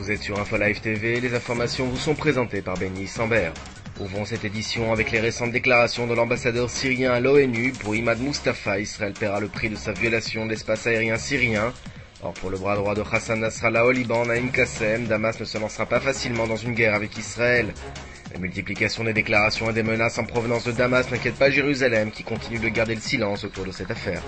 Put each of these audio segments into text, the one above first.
Vous êtes sur InfoLive TV, les informations vous sont présentées par Benny Sambert. Ouvrons cette édition avec les récentes déclarations de l'ambassadeur syrien à l'ONU. Pour Imad Mustafa, Israël paiera le prix de sa violation de l'espace aérien syrien. Or, pour le bras droit de Hassan Nasrallah au Liban, Naïm Qassem, Damas ne se lancera pas facilement dans une guerre avec Israël. La multiplication des déclarations et des menaces en provenance de Damas n'inquiète pas Jérusalem, qui continue de garder le silence autour de cette affaire.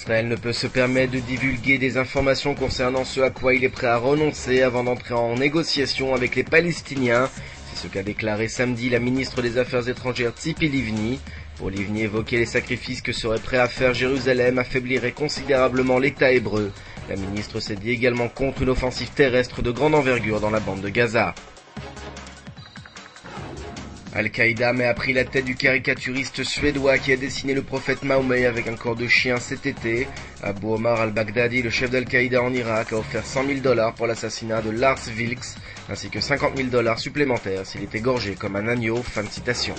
Israël ne peut se permettre de divulguer des informations concernant ce à quoi il est prêt à renoncer avant d'entrer en négociation avec les Palestiniens. C'est ce qu'a déclaré samedi la ministre des Affaires étrangères Tzipi Livni. Pour Livni, évoquer les sacrifices que serait prêt à faire Jérusalem affaiblirait considérablement l'État hébreu. La ministre s'est dit également contre une offensive terrestre de grande envergure dans la bande de Gaza. Al-Qaïda a pris la tête du caricaturiste suédois qui a dessiné le prophète Mahomet avec un corps de chien cet été. Abu Omar al-Baghdadi, le chef d'Al-Qaïda en Irak, a offert $100 000 pour l'assassinat de Lars Vilks, ainsi que $50 000 supplémentaires s'il est égorgé comme un agneau. Fin de citation.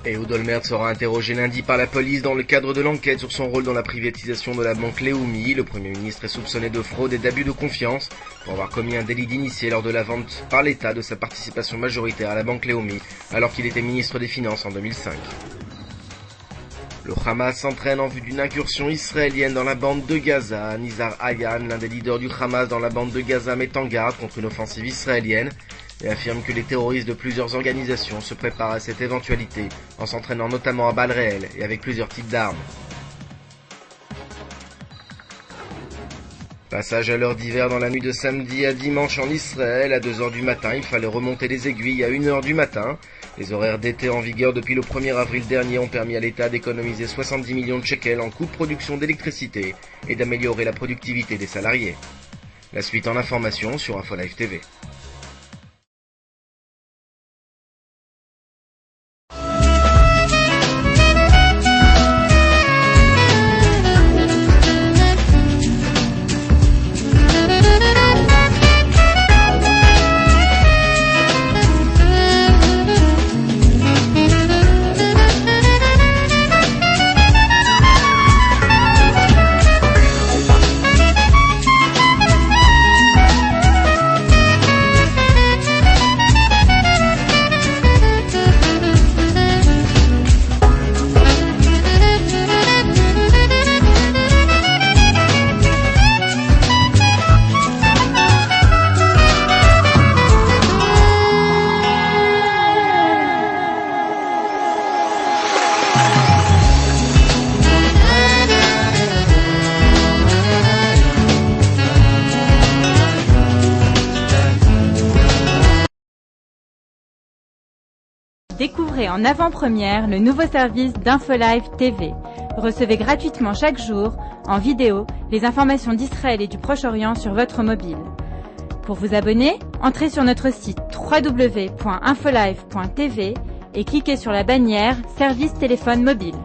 Ehud Olmert sera interrogé lundi par la police dans le cadre de l'enquête sur son rôle dans la privatisation de la banque Leumi. Le Premier ministre est soupçonné de fraude et d'abus de confiance pour avoir commis un délit d'initié lors de la vente par l'État de sa participation majoritaire à la banque Leumi alors qu'il était ministre des Finances en 2005. Le Hamas s'entraîne en vue d'une incursion israélienne dans la bande de Gaza. Nizar Ayan, l'un des leaders du Hamas dans la bande de Gaza, met en garde contre une offensive israélienne et affirme que les terroristes de plusieurs organisations se préparent à cette éventualité en s'entraînant notamment à balles réelles et avec plusieurs types d'armes. Passage à l'heure d'hiver dans la nuit de samedi à dimanche en Israël. À 2h du matin, il fallait remonter les aiguilles à 1h du matin. Les horaires d'été en vigueur depuis le 1er avril dernier ont permis à l'État d'économiser 70 millions de shekels en coûts de production d'électricité et d'améliorer la productivité des salariés. La suite en information sur InfoLive TV. Découvrez en avant-première le nouveau service d'InfoLive TV. Recevez gratuitement chaque jour, en vidéo, les informations d'Israël et du Proche-Orient sur votre mobile. Pour vous abonner, entrez sur notre site www.infolive.tv et cliquez sur la bannière Service téléphone mobile.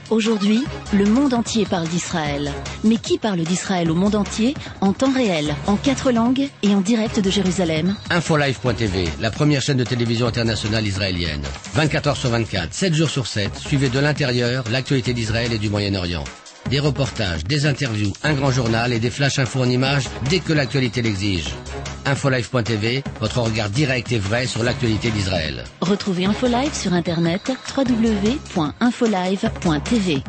Aujourd'hui, le monde entier parle d'Israël. Mais qui parle d'Israël au monde entier, en temps réel, en 4 langues et en direct de Jérusalem? InfoLive.tv, la première chaîne de télévision internationale israélienne. 24 h sur 24, 7 jours sur 7, suivez de l'intérieur l'actualité d'Israël et du Moyen-Orient. Des reportages, des interviews, un grand journal et des flash infos en images dès que l'actualité l'exige. InfoLive.tv, votre regard direct et vrai sur l'actualité d'Israël. Retrouvez InfoLive sur internet www.infolive.tv.